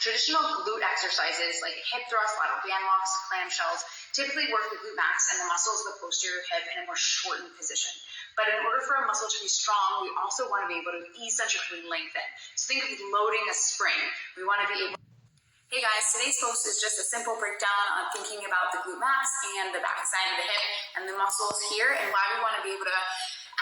Traditional glute exercises like hip thrust, lateral band walks, clamshells typically work the glute max and the muscles of the posterior hip in a more shortened position. But in order for a muscle to be strong, we also want to be able to eccentrically lengthen. So think of loading a spring. We want to be able. Hey guys, today's post is just a simple breakdown on thinking about the glute max and the back side of the hip and the muscles here and why we want to be able to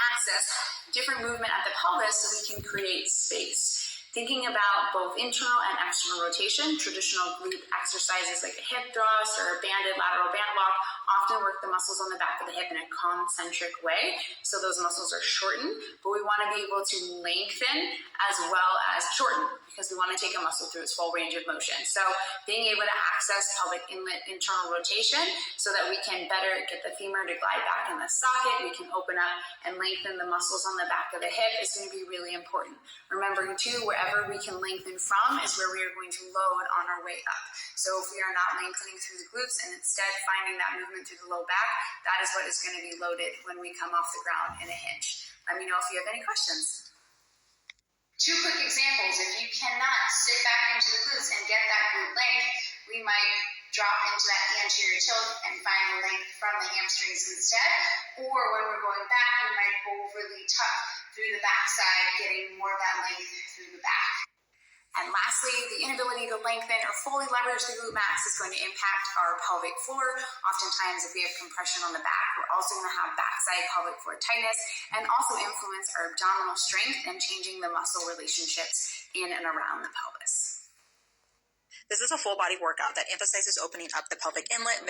access different movement at the pelvis so we can create space. Thinking about both internal and external rotation, traditional glute exercises like a hip thrust or a banded lateral band walk often work the muscles on the back of the hip in a concentric way. So those muscles are shortened, but we want to be able to lengthen as well as shorten because we want to take a muscle through its full range of motion. So being able to access pelvic inlet internal rotation so that we can better get the femur to glide back in the socket, we can open up and lengthen the muscles on the back of the hip is going to be really important. Remembering too, wherever we can lengthen from is where we are going to load on our way up. So if we are not lengthening through the glutes and instead finding that movement through the low back, that is what is going to be loaded when we come off the ground in a hinge. Let me know if you have any questions. Two quick examples. If you cannot sit back into the glutes and get that glute length, we might drop into that anterior tilt and find the length from the hamstrings instead. Or when we're going back, we might overly tuck through the backside, getting more of that length through the back. And lastly, the inability to lengthen or fully leverage the glute max is going to impact our pelvic floor. Oftentimes, if we have compression on the back, we're also going to have backside pelvic floor tightness and also influence our abdominal strength and changing the muscle relationships in and around the pelvis. This is a full body workout that emphasizes opening up the pelvic inlet,